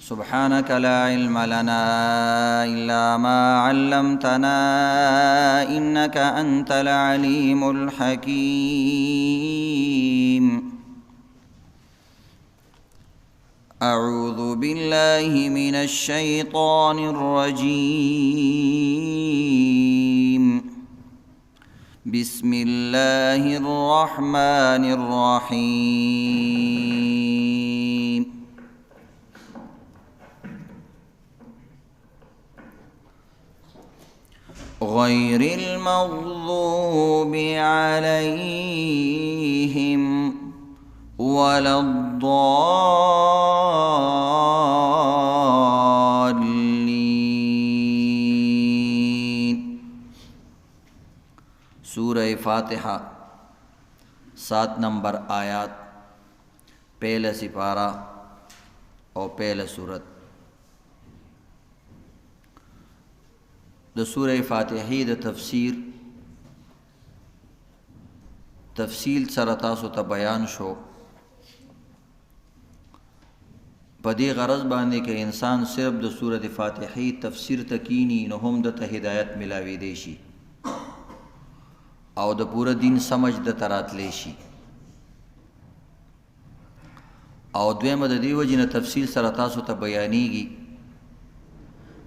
سبحانك لا علم لنا إلا ما علمتنا إنك أنت العليم الحكيم. أعوذ بالله من الشيطان الرجيم. بسم الله الرحمن الرحيم. غير المغضوب عليهم ولا الضالين. سورہ فاتحہ 7 نمبر آیات، پہلا سپارہ اور پہلا سورت. د سورہ فاتحی د تفصیل سره تاسو ته بیان شو. په دې غرض باندې کې انسان صرف د سورۃ فاتحی تفسیر تکینی نو هم د ته هدایت ملاوي دی شي او د پوره دین سمجھ د تراتلی شي. او دویمه د دې وجې نه تفصیل سره تاسو ته بیانېږي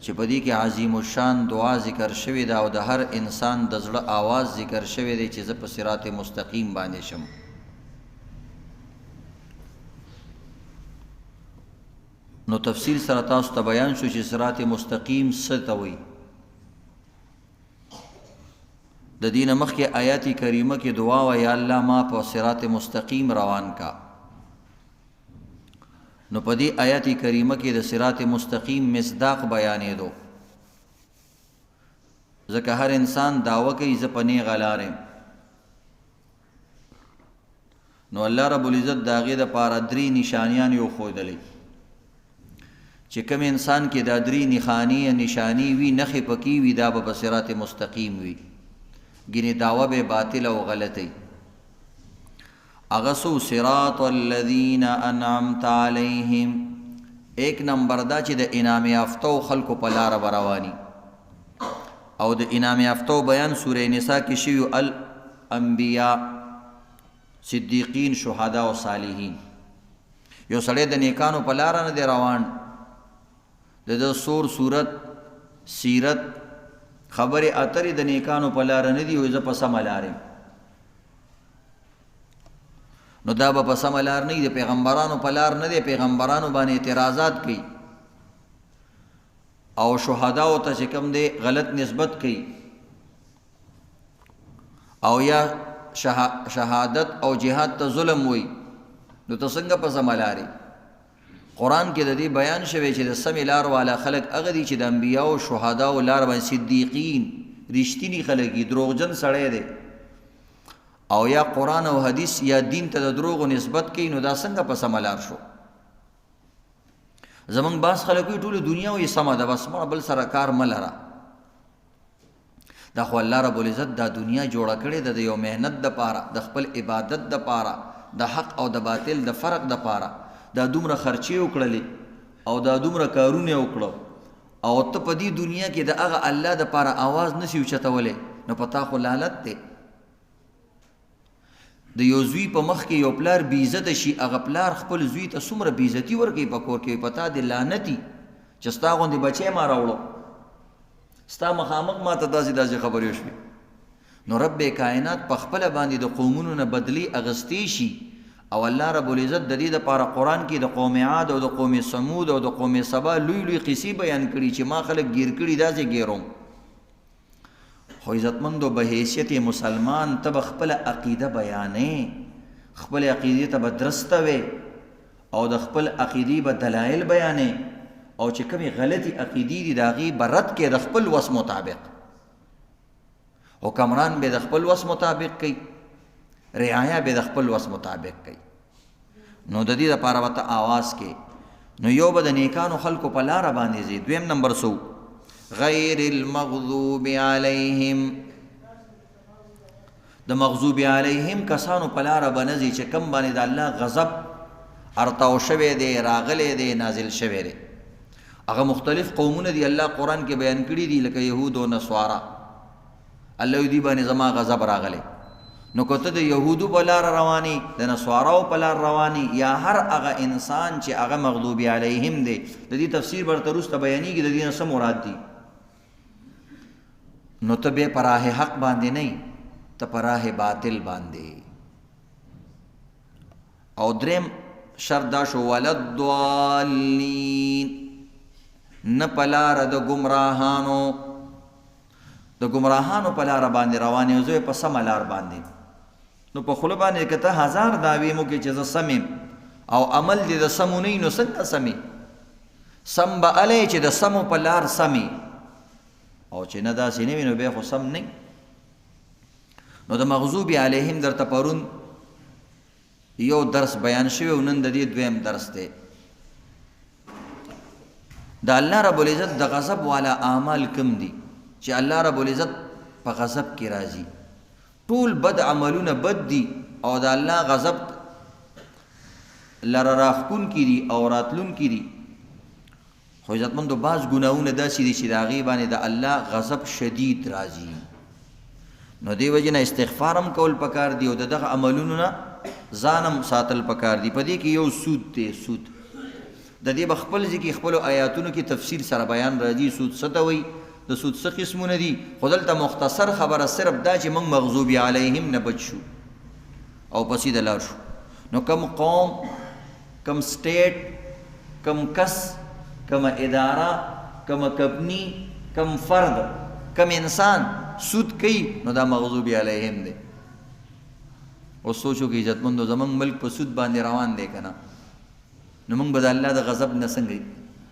چې په دې کې عظیم الشان دعا ذکر شوی دا او د هر انسان د زړه آواز ذکر شوی دی چې زه په صراط مستقیم باندې شم. نو تفصیل سره تاسو ته بیان شو چې صراط مستقیم څه ته وایي. د دې نه مخکې آیات کریمه کې دعا وایي یا الله ما په صراط مستقیم روان کا. نو په دې آیات کریمه کې د صراط مستقیم مصداق بیانې دو، ځکه هر انسان دعوه کوي زه په نیغه لار یم. نو الله رب العزت د هغې دپاره 3 نشانیان یو ښودلی چې کوم انسان کې دا 3 نشانی وي، نښې پکې وي، دا به په صراط مستقیم وي. ګینې دعوه به باطل او غلطی. اغسو صراط الذین انعمت علیہم، 1 نمبر دا چې د انعام یافتو خلکو په لاره به رواني. او د انعام یافتو بیان سورہ نساء کې شوی، الانبیاء، صدیقین، شهدا او صالحین. یو سړی د نیکانو په لاره نه دی روان، د سور صورت سیرت خبرې اترې د نیکانو په لاره نه دي، وایي زه په سمه لار یم. نو دا به په سمه لار نه وي، د پیغمبرانو په لار نه دی، پیغمبرانو باندې اعتراضات کوي او شهداو ته چې کوم دی غلط نسبت کوي، او یا شهادت او جهاد ته ظلم وي. نو ته څنګه په سمه لار یې؟ قرآن کې د دې بیان شوی چې د سمې لار والا خلک هغه دي چې د انبیاو او شهداو لار باندې صدیقین، رښتیني خلک دي، دروغجن سړی دی او یا قرآن او حدیث یا دین ته د دروغو نسبت کوي. نو دا څنګه په سمه لار شو؟ زمونږ بعض خلک وایي ټوله دنیا وایي سمه ده، بس مړه بل سره کار مه لره. دا خو الله رب العزت دا دنیا جوړه کړې ده د یو محنت دپاره، د خپل عبادت دپاره، د حق او د باطل د فرق دپاره. دا دومره خرچې وکړلې او دا دومره کارونه وکړه او ته په دې دنیا کې د هغه الله دپاره آواز نشي اوچتولی، نو په تا خو لعنت دی. د یو زوی په مخ کې یو پلار بې عزته شي، هغه پلار خپل زوی ته څومره بې عزتي ورکوي په کور کې، په تا د لعنتي چې ستا غوندې بچی ما راوړو، ستا مخامخ ما ته داسې خبرې وشوې. نو رب کائنات په خپله باندې د قومونو نه بدلي اغستې شي. او الله رب العزت د دې دپاره قرآن کې د قوم عاد او د قوم ثمود او د قوم سبا لوی لوی قصې بیان کړي چې ما خلک گیر کړي داسې ګیروم. خو عزتمندو به حیثیت مسلمان ته به خپله عقیده بیانې، خپل عقیدې ته به درسته وې او د خپل عقیدې به دلایل بیانې، او چې کومې غلطي عقیدې دي د هغې به رد کې د خپل وس مطابق. حکمران به د خپل وس مطابق کوي، رعایا به د خپل وس مطابق کوي. نو د دې دپاره به ته آواز کې. نو یو به د نیکانو خلکو په لاره باندې ځي. 2 نمبر سو غیر المغضوب علیهم، د مغضوب علیهم کسانو په لاره به نه ځي چې کم باندې د الله غضب ارتاو شوی دی، راغلی دی، نازل شوی دی. هغه مختلف قومونه دي الله قرآن کې بیان کړي دي لکه یهود او نصارا. الله دې باندې زما غضب راغلی. نو کته د یهودو په لار رواني د نصاراو په لار رواني یا هر هغه انسان چې هغه مغضوب علیهم دی د دې تفسیر ورته وروسته بیانېږي د دې نه څه مراد دي. نو ته به په راه حق باندې نه ته په راه باطل باندې. او دریم شرط دا شو ولضالین نه په لاره د ګمراهانو په لاره باندې روانې او زه په سمه لار باندې. نو په خوله باندې که ته 1000 دعوې مو کې چې زه سم یم او عمل دې د سمو نه وي نو څنګه سمې؟ سم به هلی چې د سمو په لار سمې او چې نه داسې نه وي نو بیا خو سم نه. نو د مغضوب علیهم درته پرون یو درس بیان شوی او نن د دې دویم درس دی. د الله رب العزت د غضب والا اعمال کم دي چې الله رب العزت په غضب کې راځي. ټول بد عملونه بد دي او د الله غضب لره راښکون کې دي او راتلون کې دي. خو عزتمندو بعض ګناهونه داسې دي چې د هغې باندې د الله غضب شدید راځي. نو دې وجې نه استغفار هم کول پکار دي او د دغه عملونو نه ځانم ساتل پکار دي. په دې کې یو سود دی. سود د دې به خپل ځکه خپلو آیاتونو کې تفصیل سره بیان راځي. سود څه ته وایي، د سود څه قسمونه دي. خو دلته مختصر خبره صرف دا چې موږ مغضوب علیهم نه بچ شو او په سیده لار شو. نو کم قوم، کم سټیټ، کم کس، کم اداره، کم کمپنی، کم فرد، کم انسان سود کوي نو دا مغضوب علیهم دی. او سوچو کې عزتمندو زمونږ ملک په سود باندې روان دی که نه. نو موږ به د الله د غضب نه څنګه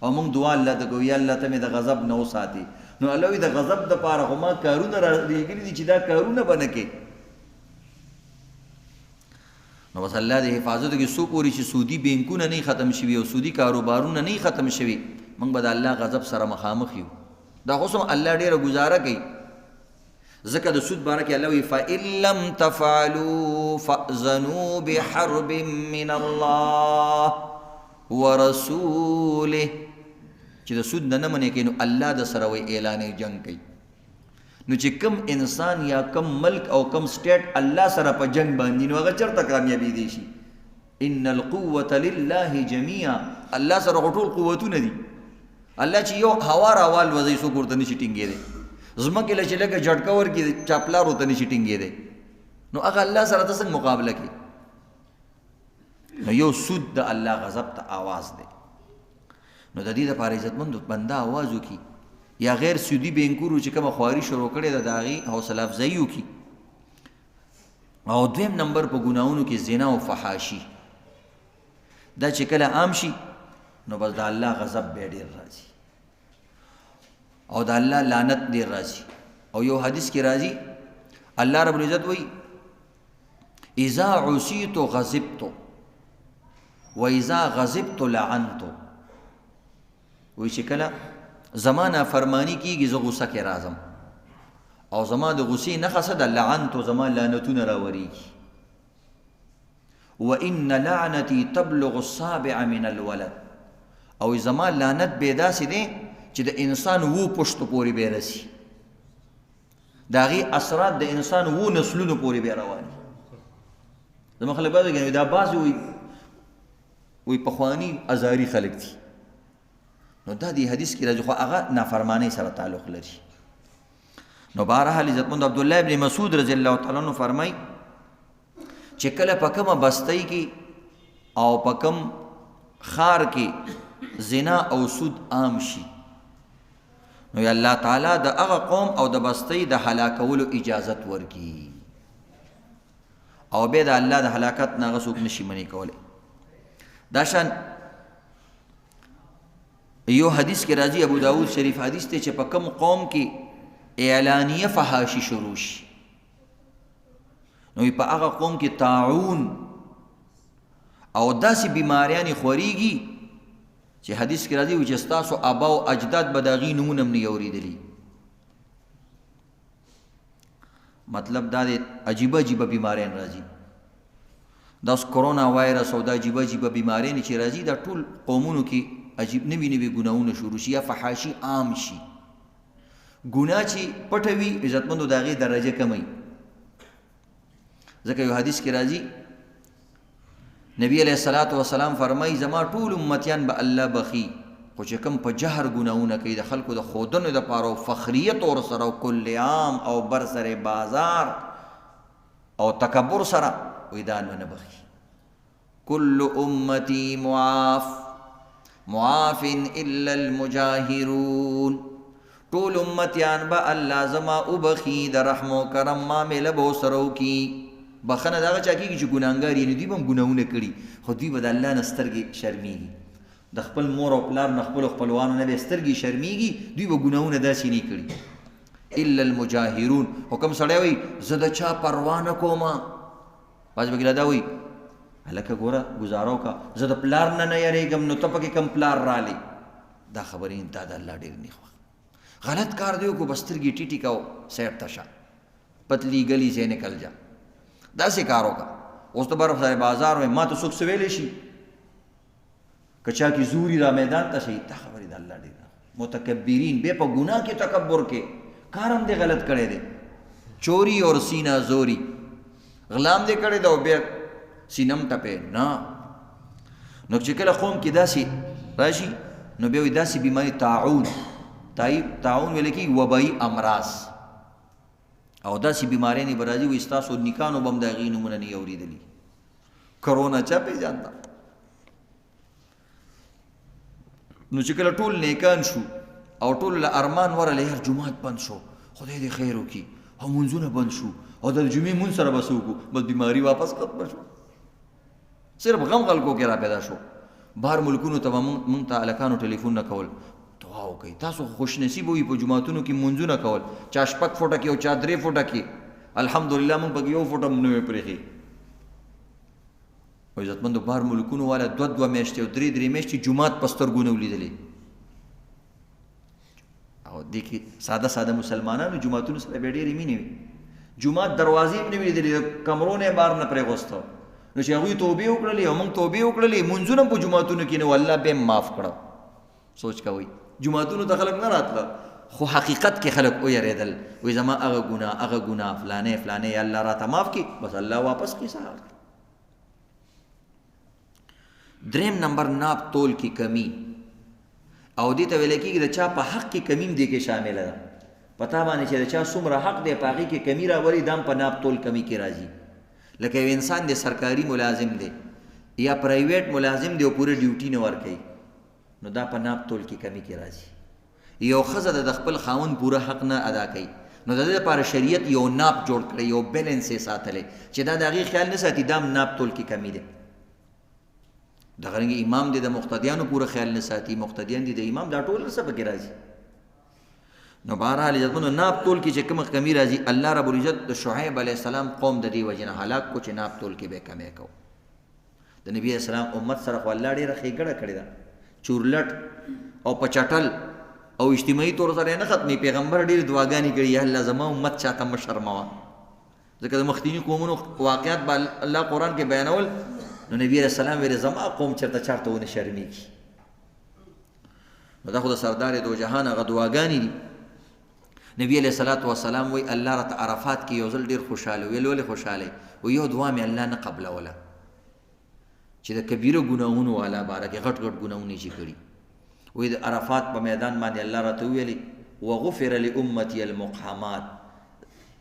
او موږ دعا الله ته کوو یا الله ته مې د غضب نه وساتي. نو الله وایي د غضب دپاره خو ما کارونه رالیږلي دي چې دا کارونه به نه کوې. نو بس الله د حفاظت کې څو پورې چې سودي بینکونه نه ختم شوي او سودي کاروبارونه نه ختم شوي موږ به د الله غضب سره مخامخ یو. دا خو سم الله ډېره ګزاره کوي. ځکه د سود باره کې الله وایي فإن لم تفعلوا فأذنوا بحرب من الله ورسوله. چې د سود نه منې کوي نو الله د سره وایي اعلان جنگ کوي. نو چې کم انسان یا کم ملک او کم سټیټ الله سره په جنگ باندې نو هغه چېرته کامیابي دی شي. ان القوة لله جميعا. الله سره خو ټول قوتونه دي. الله چې یو هوا راوال وځي څوک ورته نشي ټینګېدی. ځمکې له چې لږه جھټکه ورکړي چاپلار ورته نشي ټینګېدی. نو هغه الله سره ته څنګه مقابله کوي؟ نو یو سود د الله غضب ته آواز دی. نو د دې دپاره عزتمندو بنده آواز وکړي یا غیر سودي بینکونو چې کومه خواري شروع کړې ده د هغې حوصله افزایي وکړي. او دویم نمبر په ګناهونو کې زنا او فحاشي. دا چې کله عام شي نو بس د الله غضب بیا ډېر راځي او د الله لعنت ډېر راځي. او یو حدیث کې راځي الله رب العزت وایي اذا عصیت غضبت و اذا غضبت لعنت. وایي چې کله زما نافرماني کېږي زه غوسه کې راځم او زما د غوسې نښه څه ده؟ لعنت. زما لعنتونه راورېږي. وان لعنتي تبلغ السابع من الولد. او زما لعنت بې داسې دی چې د انسان 7 پشتو پورې به رسي. د هغې اثرات د انسان 7 نسلونو پورې به رواني. زما خلک بعضې کوي دا بعضې وایي پخواني ازاري خلک دي. نو دا دی حدیث کې راځي خو هغه نافرمانۍ سره تعلق لري. نو بهرحال عزتمند عبدالله ابن مسعود رضی الله تعالی عنه فرمایي چې کله په کومه بستۍ کې او په کوم ښار کې زنا او سود عام شي نو یا الله تعالی د هغه قوم او د بستۍ د هلاکولو اجازت ورکړي او بیا د الله د هلاکت نه هغه څوک نشي منې کولی. دا شان یو حدیث کې راځي ابو داود شریف حدیث دی چې په کوم قوم کې اعلانیه فحاشي شروع شي نو په هغه قوم کې طاعون او داسې بیماریانې خورېږي چې حدیث کې راځي چې ستاسو آبا او اجداد به د هغې نومونه هم نه یې اورېدلي. مطلب دا دی عجیبه عجیبه بیماریان راځي. دا کرونا وایرس او دا عجیبه عجیبه بیماریانې چې راځي دا ټول قومونو کې عجیب نوي ګناهونه شروع شي یا فحاشي عام شي. ګناه چې پټه وي عزتمندو د هغې درجه کمی. ځکه یو حدیث کې راځي نبی علیه الصلاۃ والسلام فرمایي زما ټول امتیان به الله بخي، خو چې کوم په جهر ګناهونه کوي د خلکو د ښودنو دپاره او فخریت ورسره او کل عام او بر سر بازار او تکبر سره وایي دا نه بخي. کل امتی معاف الا المجاهرون، ټول امتیان به الله زما وبخي د رحم و کرم معامله به ورسره وکړي. بخنه د هغه چا کېږي چې ګناهګار یې، دوی به هم ګناهونه کړي خو دوی به د الله نه سترګې شرمېږي، د خپل مور او پلار نه خپلو خپلوانو نه به سترګې شرمېږي، دوی به ګناهونه داسې نه کړي. الا المجاهرون، خو کوم سړی وایي زه د چا پروا نه کومه، بعضې پکې دا وایي هلکه ګوره ګزاره وکړه زه د پلار نه نه یېرېږم نو ته پکې کوم پلار رالی. دا خبرې دا د الله ډېر نه خوښ. غلط کار دی وکړو بس سترګې ټیټې کوو سیټ ته شه، پتلی گلی سے نکل جا، داسې کار وکړه. اوس ته برف سره بازار وایي ما ته څوک څه ویلی شي، که چا کې زوري را میدان ته شي. دا خبرې د الله ډېر متکبرین بے په ګناه کې تکبر کې کار هم دې غلط کړی دی، چوری اور سینہ زوری، غلام دې کړی دی او بیا سینم ټپې نه. نو چې کله قوم کې داسې راشي نو بیا وایي داسې بیماري طاعون ویل کېږي وبایي امراض او داسې بیماریانې به راځي وایي ستاسو نیکانو به هم د هغې نومونه نه اورېدلي. کرونا چا پېژانده؟ نو چې کله ټول نیکان شو او ټول له ارمان ورغلی یار جومات بند شو خدای دې خیر وکړي او مونځونه بند شو او د جمعې مونځ سره به څه وکړو، بس بیماري واپس ختمه شو. صرف غم خلکو کې را پیدا شو. بهر ملکونو ته به مونږ ته هلکانو ټلیفون نه کول دعا وکړئ، تاسو خوش نصیب وي په جوماتونو کې مونځونه کول، چا 6 فوټه کې او چا 3 فوټه کې، الحمدلله مونږ پکې 1 فوټه هم نه وی پرېښي. او عزتمندو بهر ملکونو والا 2 میاشتې او 3 میاشتې جومات په سترګو نه ولیدلې. او دې کې ساده مسلمانانو جوماتونو سره بیا ډېرې مینې وي، جومات دروازې هم نه وي لیدلې، د کمرو نه بار نه پرېغوسته. نو چې هغوی توبې وکړلې او موږ توبې وکړلې، مونځونه په جوماتونو کې نه الله به معاف کړه. سوچ کوئ جوماتونو ته خلک نه راتله خو حقیقت کې خلک ویرېدل، وایي زما هغه ګناه فلانې یا الله راته معاف کړي، بس الله واپس کړي سهار. دریم نمبر ناپ تول کی کمی، او دې ته ویل کېږي د چا په حق کې کمی هم دې کې شامله ده. پتا باندې چې د چا څومره حق دی په هغې کې کمی راولي دا هم په ناپ تول کمی کې راځي. لکه یو انسان دی سرکاري ملازم دی یا پرایویټ ملازم دی او پوره ډیوټي نه ورکوي، نو دا په ناپ تول کې کمی کې راځي. یو ښځه د خپل خاوند پوره حق نه ادا کوي، نو د دې لپاره شریعت یو ناپ جوړ کړی، یو بیلنس یې ساتلی چې دا د هغې خیال نه ساتي، دا هم ناپ تول کې کمی دی. دغه رنګې امام دی د مقتدیانو پوره خیال نه ساتي، مقتدیان دي د امام، دا ټول څه پکې راځي. نو بهرحال عزتمنو ناپ تول کې چې کومه کمی راځي، الله رب العزت د شعیب علیه السلام قوم د دې وجې نه هلاک کو چې ناپ تول کې به کمی کو. د نبي علیه السلام امت سره خو الله ډېره ښېګړه کړې ده، چورلټ او په چټل او اجتماعي طور سره نه ختمي. پیغمبر ډېرې دعاګانې کړي یا الله زما امت چاته مه شرموه، ځکه د مخکیني قومونو واقعات به الله قرآن کې بیانول، نو نبی علیه السلام ویل زما قوم چاته ونه شرمېږي. نو دا خو د سردار دو جهان هغه دعاګانې دي. نبی علیه السلام وایي الله راته عرفات کې یو ځل ډېر خوشحاله ویل. ولې خوشحاله و؟ یو دعا مې الله نه قبلوله چې د کبیره ګناهونو والا باره کې غټ ګناهونه چې کړي، وایي د عرفات په میدان باندې الله راته وویلې وغفر لامتی المقحمات،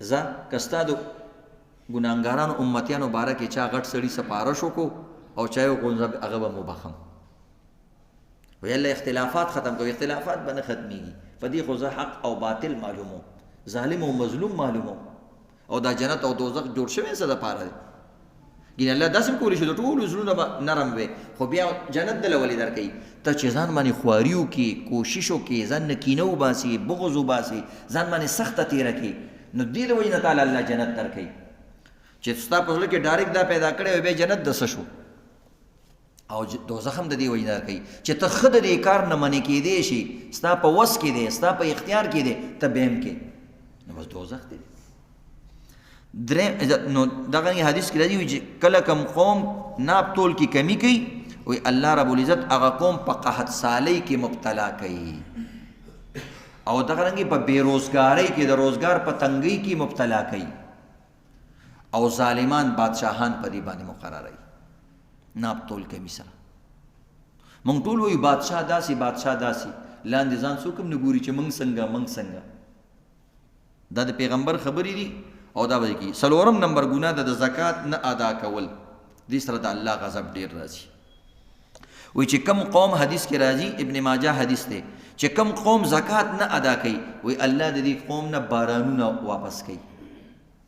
زه که ستا د ګناهګارانو امتیانو باره کې چا غټ سړي سپارش وکړو او چا یې وکړو هغه به مبخم. وایي الله اختلافات ختم کوي، اختلافات به نه ختمېږي. په دې خو زه حق او باطل معلومو، ظالم او مظلوم معلومو، او دا جنت او دوزخ جوړ شوی څه دپاره دی. ګینې الله داسې هم کولی شي د ټولو زړونه به نرم وي، خو بیا جنت دله ولې درکوي؟ ته چې ځان باندې خواري وکړې، کوشش وکړې، ځان نه کینه وباسې، بغض وباسې، ځان باندې سخته تېره کړې، نو دې د وجې نه تعالی الله جنت درکوي. چې ستا په زړه کې ډایرکټ دا پیدا کړی وي بیا جنت د څه شو؟ او دوزخ هم د دې وجې نه درکوي چې ته ښه د دې کار نه منې کېدی شي، ستا په وس کې دی، ستا په اختیار کې دی، ته بیا هم کې، نو بس دوزخ دی. نو دغه حدیث کې راځي چې کله کوم قوم ناپ تول کې کمی کوي وی الله رب العزت هغه قوم په قحط سالی کې مبتلا کوي او دغه رنګې په بیروزګارۍ کې د روزګار په تنګۍ کې مبتلا کوي او ظالمان بادشاهان په دې باندې مقرروي ناپ تول کوي سره مونږ ټول وایو بادشاه داسې لاندې ځان څوک هم نه ګوري چې موږ څنګه دا د پیغمبر خبرې دي او دا به کي څلورم نمبر ګناه د زکات نه ادا کول دې سره د الله غضب ډیر راځي وی چې کم قوم حدیث کې راځي ابن ماجه حدیث دی چې کم قوم زکات نه ادا کوي وی الله د دې قوم نه بارانونه واپس کوي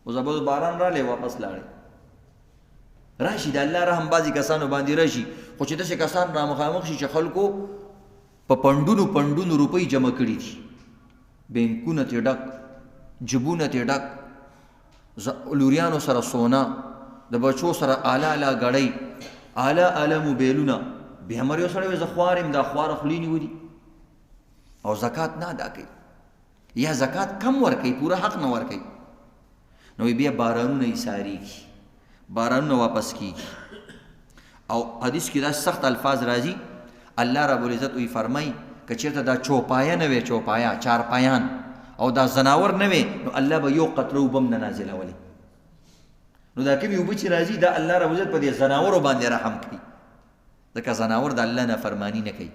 او زبر باران را لې واپس لاړي راشي د الله رحم بازي کسانو باندې راشي خو چې داسې کسان را مخامخ شي چې خلکو په پندونو روپۍ جمع کړي دي بینکونه ته ډک جبونه ته ډک لوریانو سره سونا د بچو سره اعلی غړی اعلی موبایلونه به همر یو سره زخوارم دا خوار خلینی ودی او زکات نه ادا کوي یا زکات کم ور کوي پورا حق نه ور کوي نو بیا بارانونه ایساری کی بارانونه واپس کی او حدیث کې دا سخت الفاظ راځي الله رب العزت وی فرمای کچیرته دا چوپایا نه وي چوپایا چار پایان او دا زناور نه وي نو الله به یو قطره وبم نه نازله ولي نو دا کوم یو بچ راځي دا الله رب العزت په دې زناور باندې رحم کوي ځکه زناور د الله نه فرمانی نه کوي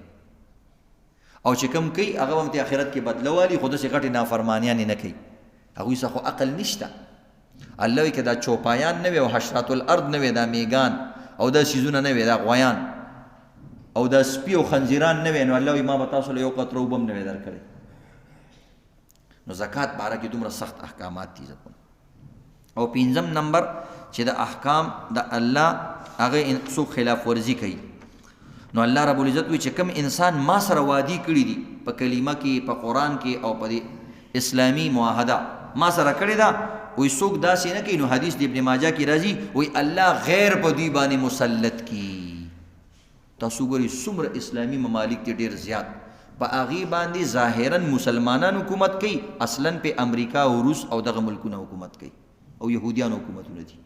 او چې کوم کوي هغه هم د آخرت کې بدلوالي خود سي غټي نافرمانیان نه کوي هغه څه خو عقل نشته الله وی کدا چوپایان نه وي او حشرات الارض نه وي دا میگان او دا سيزونه نه وي دا غویان او دا سپي او خنزیران نه وي نو الله وی ما به تاسو له یو قطره وبم نه درکړي نو زکات باره کې دومره سخت احکامات دي او پنځم نمبر چې د احکام د الله هغه څوک خلاف ورزي کوي نو الله رب العزت وی چې کوم انسان ما سره وادي کړی دي په کلمه کې په قران کې او په اسلامي معاهده ما سره کړی دا وی څوک داسې نه کوي نو حدیث د ابن ماجه کې راځي وی الله غیر په دوی باندې مسلط کی تاسو ګورئ څومره اسلامي ممالک دي ډیر زیات په هغې باندې ظاهرا مسلمانان حکومت کوي اصلا په امریکا او روس او دغه ملکونه حکومت کوي او یهودیان حکومتونه دي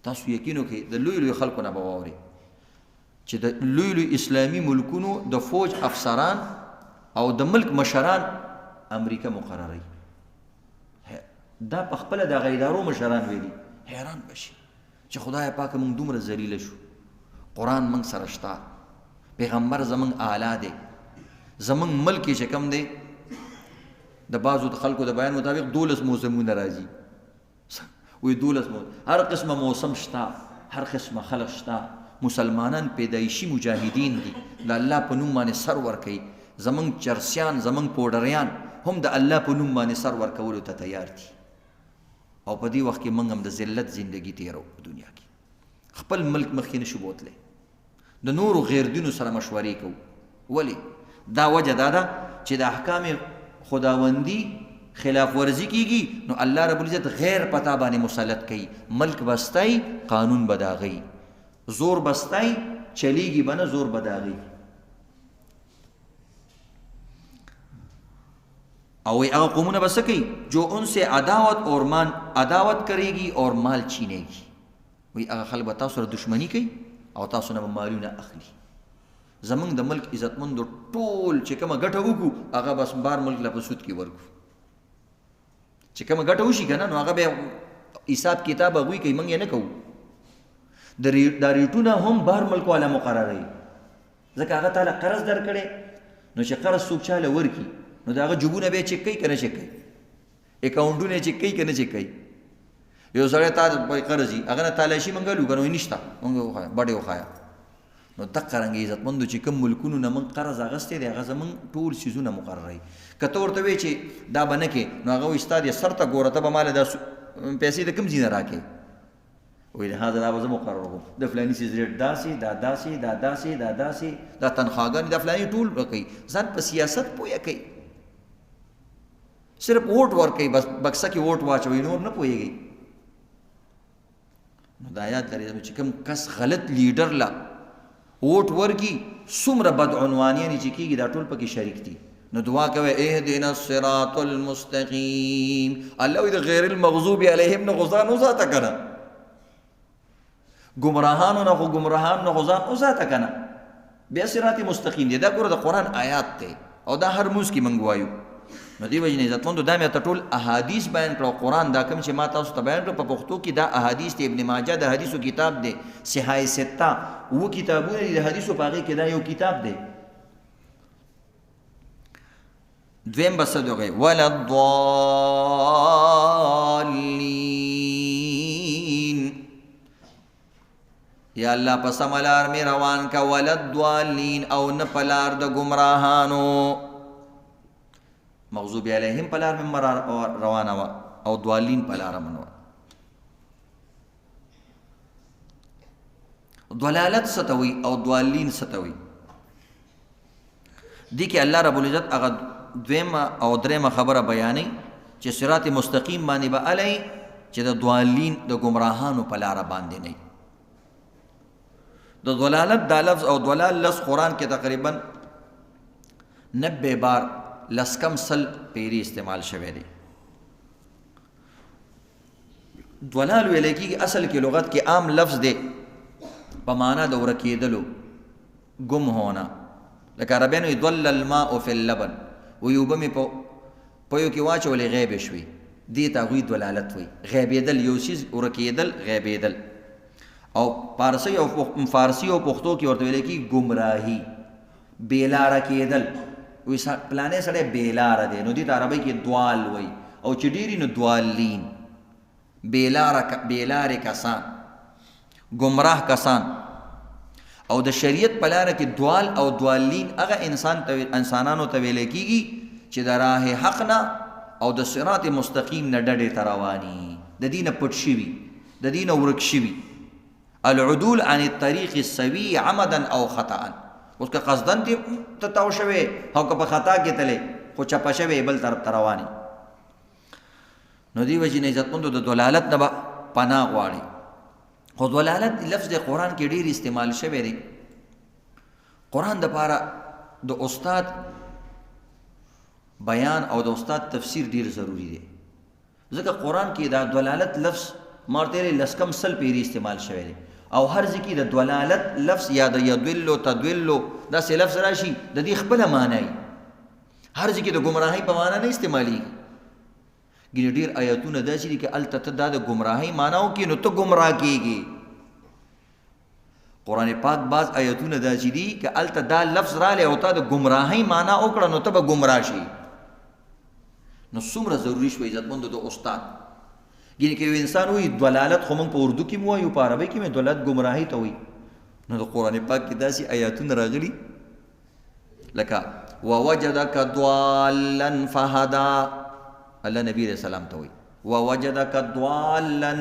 تاسو یقین وکړئ د لوی خلکو نه به واورئ چې د لوی اسلامي ملکونو د فوج افسران او د ملک مشران امریکا مقرروي دا په خپل د غیدارو مشران ویلي حیران بشي چې خدای پاک موږ دومره ذلیل شو قرآن موږ سره شته پیغمبر زمون اعلی دی زمون ملک چې کم دی د بعضو خلکو د بیان مطابق 12 موسمونه راځي وی 12 هر قسمه موسم شته هر قسمه خلق شته مسلمانان پیدایشي مجاهدین دي د الله په نوم باندې سر ور کوي زمون چرسیان زمون پوډریان هم د الله په نوم باندې سر ور کولو ته تیار دي او په دې وخت کې موږ هم د ذلت ژوندۍ تیرو په دنیا کې خپل ملک مخکې نشو بوتلی د نورو غیر دینو سره مشورې کوو ولی دا وجه دا ده چې د احکام خداوندی خلاف ورزی کیږي نو الله رب العزت غیر پتا باندې مسلط کوي ملک بستای قانون بداغي زور بستای چلیږي بنه زور بداغي او هغه قومونه بس کوي جو ان سے عداوت کریږي اور مال چھینේږي وی هغه خلک به تاسو سره دشمنی کوي او تاسو نه مالونه اخلي زمونږ د ملک عزتمند ټول چې کومه ګټه وکړو هغه بس بار ملک له سود کې ورکو چې کومه ګټه وشي کنه نو هغه به حساب کتاب هغوی کوي موږ یې نه کوو د ریټونه هم بار ملک والا مقرروي ځکه هغه تعالی قرض درکړي نو چې قرض څوک چاله ورکي نو دا هغه جوبونه به چک کوي کنه چک کوي اکاونټونه چک کوي کنه چک کوي یو سره تا قرضي هغه نه تالاشي منګلو کنه نشتا موږ وخایا بډې وخایا نو دغه رنګ عزتمندو چې کوم ملکونو نه من قرض اغستې دی هغه زمون ټول سيزونه مقرري کته ورته وی چې دا بنه کې نو هغه استاد یې سرته ګوره ته به مال د پیسې د کم ځینه راکې وی له هغه دا مقرر وو د فلاني سیز ریټ داسي دا تنخواګان د فلاني ټول کوي ځان په سیاست پوهه کوي صرف ووټ ورکوي بس بکسه کې ووټ واچوي نور نه پوهیږي نو دا یاد لرئ چې کوم کس غلط لیډر لا ووټ ورکی څومره بدعنوانیان چې کېږي دا ټول پکې شریک دي نو دعا کوي اهدنا الصراط المستقیم الله د غیر المغضوب علیهم نه غزا نه ذاته کنه گمراهانو نه خو گمراهان نه خو ځان وساته که نه بیا صراط مستقیم دی. دا ګوره د قرآن آیات دی او دا هر موز کې موږ وایو. نو دې وجې نه عزتمندو دا مې ته ټول احادیث بیان کړه. قرآن دا کوم چې ما تاسو ته بیان کړه په پښتو کې دا احادیث دی. ابن ماجه د حدیثو کتاب دی. صحاح سته 7 کتابونه دي د حدیثو په هغې کې دا یو کتاب دی. دویم بس دغه ولا الضالین یا الله په سمه لار مې روان که ولا الضالین او نه په لار د ګمراهانو مغضوب علیهم په لار مې روانه وه او ضالین په لاره من وه. ضلالت څه ته وایي او ضالین څه ته وایي؟ دې کې الله رب العزت هغه دویمه او دریمه خبره بیانوي چې صراط مستقیم باندې به علی چې د ضالین د ګمراهانو په لاره باندې نه. د ضلالت دا لفظ او ضلال لفظ قرآن کې تقریبا 90 بار لسکم سل پیری استعمال شوی دی. ضلال ویل کېږي اصل کې لغت کې عام لفظ دی په معنا د ورکېدلو ګم ہونا. لکه عربیانو یې ضل الماء فی اللبن وی اوبه مې په یو کې واچولې غیبې شوې دې ته هغوی ضلالت وایي. غیبېدل یو څیز ورکېدل غیبېدل. او فارسی او پښتو کې ورته ویل کېږي ګمراهي بېلاره کېدل. وی پلانې سړی بېلاره دی نو دې ته عربۍ کې دوال وایي او چې ډېري نو دوالین بېلارې کسان ګمراه کسان. او د شریعت په لاره کې دوال او دوالین هغه انسانانو ته ویل کېږي چې د راه حق نه او د صراط مستقیم نه ډډې ته رواني د دې نه پټ شوي د دې نه ورک شوي. العدول عن الطريق السوي عمدا او خطأ. اوس که قصدن دې ته تاو شوې او که په خطا کې تلې خو چپه شوې بل طرف ته رواني. نو دې وجې نه عزتمندو د ضلالت نه به پناه غواړي. خو ضلالت لفظ د قرآن کې ډېر استعمال شوی دی. قرآن دپاره د استاد بیان او د استاد تفسیر ډېر ضروری دی. ځکه قرآن کې دا ضلالت لفظ ما ورته ویلې لسکم سل پیري استعمال شوی دی او هر ځای کې د ضلالت لفظ یا د یضلو تضلو داسې لفظ راشي د دې خپله معنی هر ځای کې د ګمراهۍ په معنا نه استعمالېږي. ګینې ډېر آیتونه داسې دي چې هلته ته دا د ګمراهۍ معنا وکړې نو ته ګمراه کېږې. قرآن پاک بعض آیتونه داسې دي که هلته دا لفظ رالی او تا د ګمراهۍ معنا وکړه نو ته به ګمراه شي. نو څومره ضروري شوه عزتمندو د استاد. ګینې که یو انسان وایي ضلالت خو موږ په اردو کې م وایو په عربۍ کې مې ضلالت ګمراهۍ ته وایي. نو د قرآن پاک کې داسې آیاتونه راغلي لکه ووجدک ضالا فهدا. الله نبی علیہ السلام ته وایي ووجدک ضالا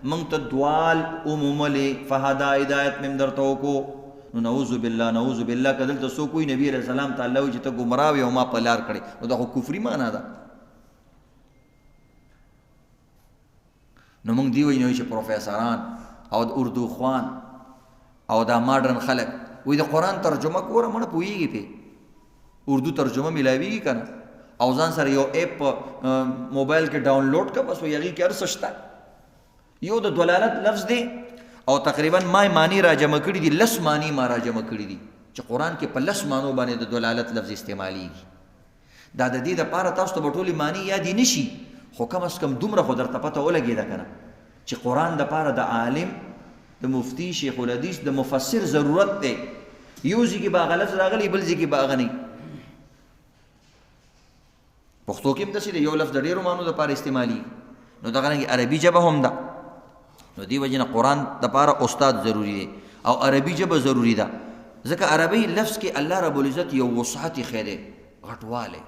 موږ ته ضال وموملې فهدا هدایت مې درته وکړو. نو نعوذ بالله نعوذ بالله که دلته څوک وایي نبي علیہ السلام ته الله وایي چې ته ګمراه وې او ما په لار کړې نو دا خو کفري معنا ده. نو موږ دی وایو چې پروفیسران او د اردو خوان او دا ماډرن خلک وایي د قرآن ترجمه کوره مړه پوهېږي پې اردو ترجمه میلاویږي که نه او ځان سره یو ایپ موبایل کې ډاونلوډ کړه بس وایي هغې کې هر څه شته. یو د ضلالت لفظ دی او تقریبا ما معنی را جمع کړي دي 10 معنی ما را جمع کړي دي چې قرآن کې په 10 معنو باندې د ضلالت لفظ استعمالیږي. دا د دې دپاره تاسو ته به ټولې معنی یادې نه شي خو کم از کم دومره خو درته پته ولګېده که نه چې قرآن دپاره د عالم د مفتی شیخ الحدیث د مفسر ضرورت دی. یو ځای کې به هغه لفظ راغلی بل ځای کې به هغه نه. پښتو کې هم داسې دی یو لفظ د ډېرو معنو دپاره استعمالي نو دغه عربي ژبه هم ده. نو دې وجې نه قرآن دپاره استاد ضروري دی او عربي ژبه ضروري ده ځکه عربي لفظ کې الله رب العزت یو وسعت یې دی غټوالی.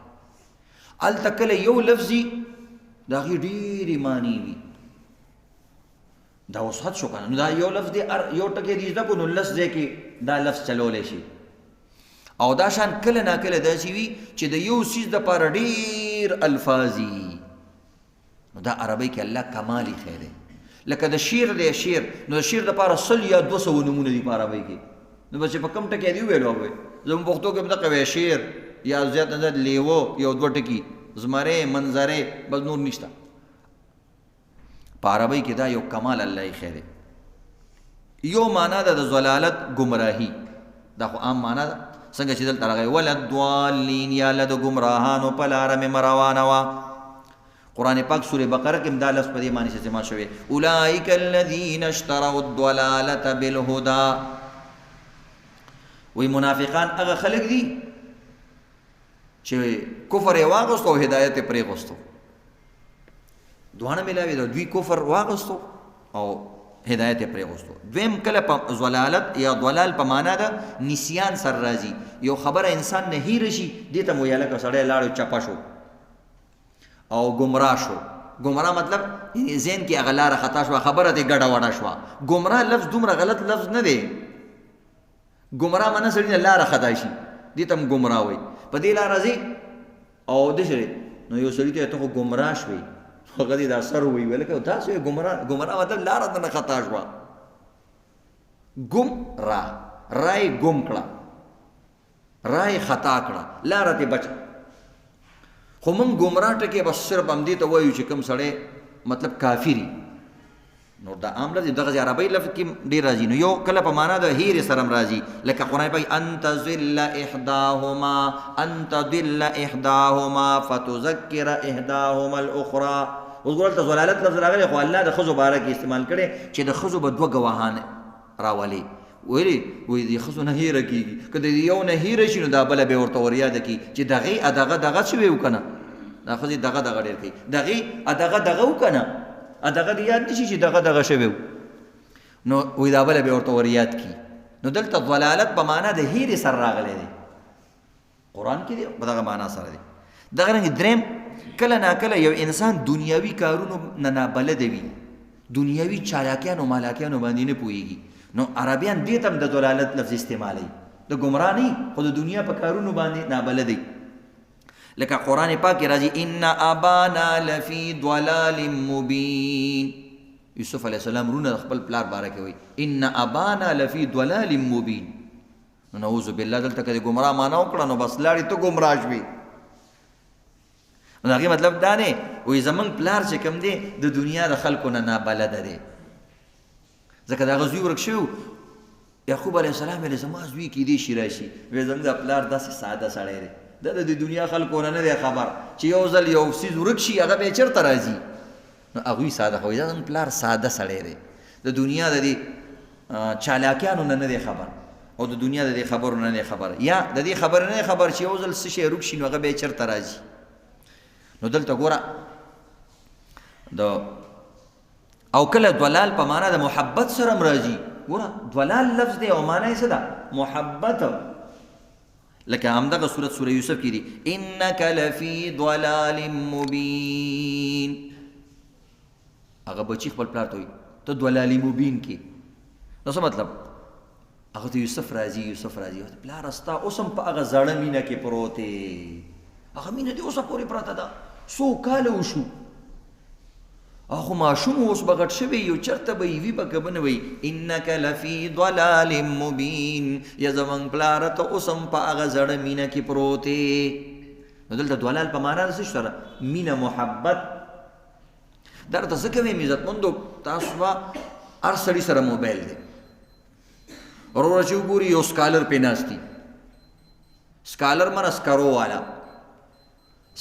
هلته کله یو لفظي د هغې ډېرې معنی وي دا وسعت شو که نه. نو دا یو لفظ دی یو ټکی دې زده کړو نو لس ځای کې دا لفظ چلولی شي. او دا شان کله ناکله داسې وي چې د یو څیز دپاره ډېر الفاظ وي نو دا عربۍ کې الله کمال ایښی دی. لکه د شعر دی شعر نو د شعر دپاره 100 یا 200 نومونه دي په عربۍ کې نو بس چې په کم ټکی دې وویلو هغوی زموږ پښتو کې هم دغه وی شعر یا زیات نه زیات لیوه یو 2 ټکي زمرې منظرې بس نور نشته. په عربۍ کې دا یو کمال الله ایښی دی. یو معنا ده د ضلالت گمراهی، دا خو عام معنا ده، څنګه چې دلته راغلی ولضالین یا له د ګمراهانو په لاره مې روانه وه. قرآن پاک سورة بقره کې دا لفظ په دې معنی استعمال شوی اولئک الذین اشتروا الضلالة بالهدى. وی منافقان هغه خلق دي چې کفر یې واغستو او هدایت یې پرېغوستو، دواړه ملاوي ده، دوی کفر واغستو او هدایت یې پرېغوستو. دویم کله په ضلالت یا ضلال په معنا ده نسیان سر راځي، یو خبره انسان نه هیر شي، دې ته مو یا لکه سړی لاړو چپه شو او گمراه شو. گمراه مطلب ذهن کې هغه لاره خطا شوه، خبره دې ګډه وډه شوه. گمراه لفظ دومره غلط لفظ نه دی، گمراه معنی سړي نه لاره خطا شي، دې ته هم گمراه وایي. په دې لاره ځي او داسې نو یو سړي ته ته خو گمراه شوې، هغه دې دا سر ووایي ولکه تاسو یې گمراه مطلب لاره ته نه خطا شوه. گمراه رای گم کړه، رای خطا کړه، لاره ته بچ. خو موږ ګمراه ټکي بس صرف همدې ته وایو چې کوم سړی مطلب کافري، نو دا عام لفظ دغه عربی لفظ کې ډېر راځي. نو یو کله په معنا د هیر سره هم راځي، لکه قرآن پاک ان تضل احداهما ان تضل احداهما فتذکر احداهما الاخرى. اوس ګوره ته ضلالت لفظ راغلی، خو الله د ښځو باره کې استعمال کړی چې د ښځو به دوه ګواهان راولي. ویلي وایي د ښځو نه هیره کېږي، که د یو نه هیره شي نو دا بله به ورته وریاده کړي چې دغې دغه شوی و که نه، دا ښځې دغه ډېر کوي، دغې دغه و که نه، دغه دې یاد نه شي چې دغه شوی و، نو وایي دا بله به ورته وریاد کړي. نو دلته ضلالت په معنا د هیرې سره راغلی دی، قرآن کې دی په دغه معنا سره دی. دغه رنګې دریم کله ناکله یو انسان دنیاوي کارونو نه نابلده وي، دنیاوي چالاکیانو مالاکیانو باندې نه پوهېږي، نو عربیان دې ته هم د ضلالت لفظ استعمالوي، د ګمراه نه خو د دنیا په کارونو باندې نابلده. لکه قرآن پاک کې راځي ان ابانا لفی ضلال مبین. یوسف علیه السلام رونه د خپل پلار باره کې وایي ان ابانا لفی ضلال مبین. نو نعوذ بالله دلته که د ګمراه معنا وکړه نو بس لاړې ته ګمراه شوې. نو هغې مطلب دا نه وایي زمونږ پلار چې کوم دی د دنیا د خلکو نه نابلده دی، ځکه د هغه زوی ورک شوی یعقوب علیه السلام ویلې زما زوی کیدای شي راشي، وایي زموږ د پلار داسې ساده سړی دی، دا د دنیا خلکو نه دی خبر چې یو ځل یو څیز ورک شي هغه بیا چېرته راځي. نو هغوی ساده خو دا زموږ پلار ساده سړی دی، د دنیا د دې چالاکیانو نه دی خبر او د دنیا د دې خبرو نه دی خبر، یا د دې خبرو نه دی خبر چې یو ځل څه شی ورک شي نو هغه بیا چېرته راځي. نو دلته ګوره او کله ضلال په معنا د محبت سره هم راځي. ګوره ضلال لفظ دی او معنا یې څه ده؟ محبت. لکه همدغه صورت سوره یوسف کې دي انک لفی ضلال مبین. هغه بچی خپل پلار ته وایي ته ضلال مبین کې، نو څه مطلب؟ هغه ته یوسف راځي پلاره ستا اوس هم په هغه زړه مینه کې پروت دی، هغه مینه دې اوسه پورې پرته ده، څو کاله وشو، اخو ماشوم اوس به غټ شوی یو چېرته به یې وي به که به نه وی انک لفی ضلال مبین، یا زموږ پلاره ته اوس هم په هغه زړه مینه کې پروت دی. نو دلته ضلال په معنا د څه سره؟ مینه محبت. دا راته ځکه وایم عزتمندو تاسو به هر سړي سره موبایل دی، وروره چې وګوري یو سکالر پې ناست دي، سکالر مانه سکرو والا،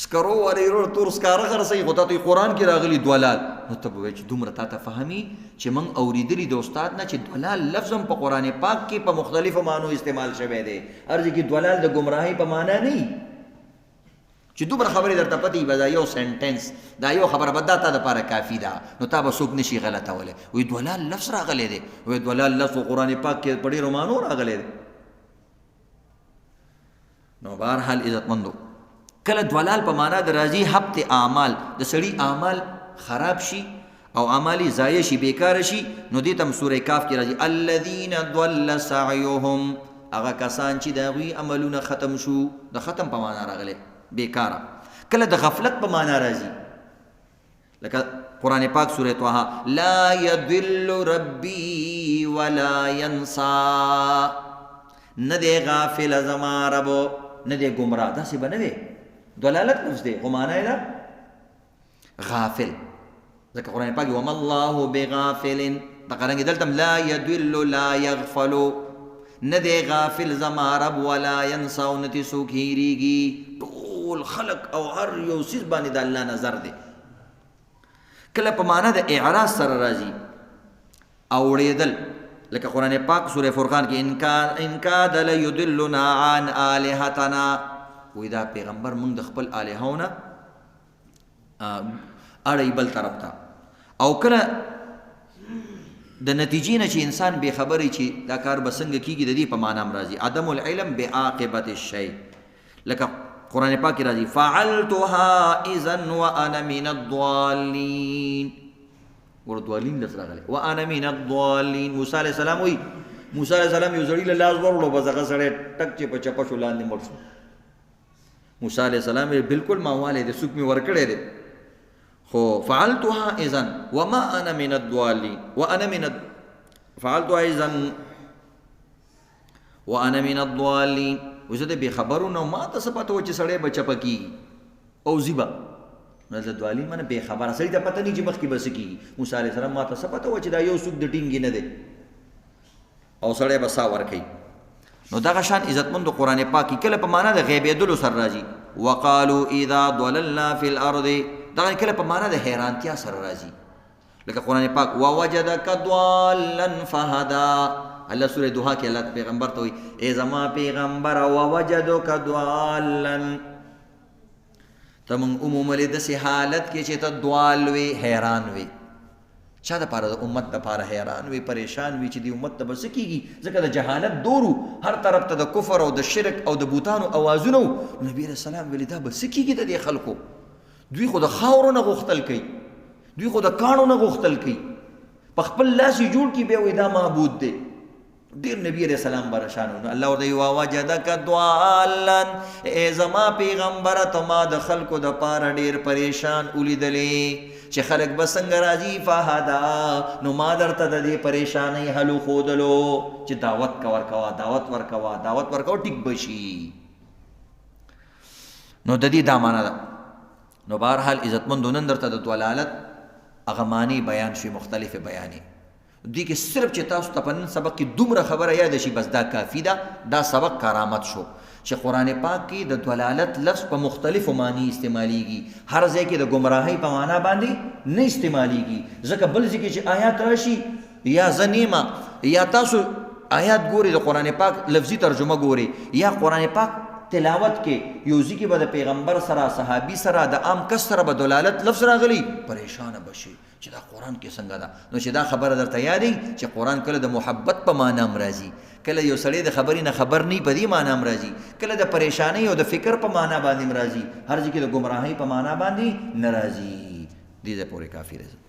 سکرو والا یې تور سکاره خرڅوي، خو تا ته قرآن کې راغلي ضلال، نو ته به وایې چې دومره تا ته فهمي چې موږ اورېدلي د استاد نه چې ضلال لفظ هم په قرآن پاک کې په مختلفو معنو استعمال شوی دی. هر ځای کې ضلال د ګمراهۍ په معنا نه چې دومره خبرې درته پته وي به دا یو سینټنس دا یو خبره به دا تا دپاره کافي ده، نو تا به څوک نشي غلطولی. وایي ضلال لفظ راغلی دی، وایي ضلال لفظ قرآن پاک کې په ډېرو معنو راغلی دی. نو بهرحال عزتمندو کله ضلال په معنا د راځي حبط اعمال، د سړي اعمال خراب شي او اعمال یې ضایع شي بیکاره شي، نو دې ته هم سوره کاف کې راځي الذین ضل سعیهم، هغه کسان چې د هغوی عملونه ختم شو، د ختم په معنا راغلی بیکاره. کله د غفلت په معنا راځي، لکه قرآن پاک سوره طه لا یضل ربی ولا ینسا، نه دی غافل زما رب نه دی ګمراه، داسې به نه دی، ضلالت لفظ دی خو معنا یې ده غافل. ځکه قرآن پاک وما الله بغافل دقرنګ دلته لا يدل لا يغفل نه دی غافل زما رب ولا ينسى او نتی سوک هیریږي ټول خلق او هر یو څیز باندې د الله نظر دی کله په معنا د اعراض سره راځي اوړېدل لکه قرآن پاک سورہ فرقان کې ان کاد لیضلنا عن الهتنا وې دا پیغمبر موږ د خپل الهونه اړې بل طرف ته او کله د نتیجې نه چې انسان بے خبري چې دا کار به څنګه کیږي د دې په معنا راځي عدم العلم بعاقبه الشيء لکه قرآن پاک کې راځي فعلتها اذا وانا من الضالين ورضوالین لس راغلی وانا من الضالين موسی علیہ السلام وی موسی علیہ السلام یو زړی له لاس ورولو بس هغه سره ټک چې په چپه شو لاندې مړ شو موسی علیہ السلام بالکل ماواله د سوک می ورکړی دی خو فعلتها اذا وما انا من الضالين وانا من فعلتها اذا وانا من الضالين وزه به خبرونه ما ته سپته و چې سړی بچپکی او زیبا نو د دوالین منه به خبره سړی ته پته نه چې مخ کې بس کیږي موسی علیہ السلام ما ته سپته و چې دا یو سوک د ټینګ نه دی او سړی بسا ور کوي نو دغه شان عزتمند قرآن پاک کله په معنا د غیبیدلو سره راځي وقالو اذا ضللنا في الارض دا کله په معنا د حیرانتیا سره راځي لکه قرآن پاک ووجدك ضالا فهدى الله سورہ دوحا کې الله پیغمبر ته وي ای زما پیغمبر ووجدك ضالا تم عموما د سي حالت کې چې ته ضال وي حیران وي چا د پاره د امت د پاره حیران وي پریشان وي چې دی امت ته بس کیږي ځکه د جهالت دورو هر طرف ته د کفر او د شرک او د بوتانو اوازونه نبی رسول الله ویل دا بس کیږي د خلکو دوی خو د خاورو نه غوښتل کوي دوی خو د کاڼو نه غوښتل کوي په خپل لاس جوړ کی به وي دا معبود دی ډیر نبی علیہ السلام برشانو الله ورته ووجدک ضالا ای زما پیغمبر ته ما د خلکو د پاره ډیر پریشان ولیدلې چې خلک به څنګه راځي فهدا نو ما درته د دې پریشانۍ حل خودلو چې دعوت ورکوا ټیک بشي نو د دې دا معنا ده نو بهرحال عزتمندو نن درته د ضلالت هغه معنی بیان شي مختلف بیانې دې کې صرف چې تاسو ته په نن سبق کې دومره خبره یاد شي بس دا کافي ده دا سبق کرامت شو چې قرآن پاک کې د ضلالت لفظ په مختلفو معنی استعمالیږي هر ځای کې د گمراهۍ په معنا باندې نه استعمالیږي ځکه بل ځای کې چې آیات راشي یا زنیمه یا تاسو آیات ګوري د قرآن پاک لفظي ترجمه ګوري یا قرآن پاک تلاوت کې یو ځای کې به د پیغمبر سره صحابي سره د عام کس سره به دلالت لفظ راغلی پریشان بشي چې دا قرآن کې څنګه ده نو چې دا خبره درته یادی چې قرآن کله د محبت په معنا هم راځي کله یو سړی د خبرې نه خبر نه په دې معنا هم راځي کله د پریشانۍ او د فکر په معنا باندې هم راځي هر ځای کې د ګمراهۍ په معنا باندې نه راځي دې پورې کافي دی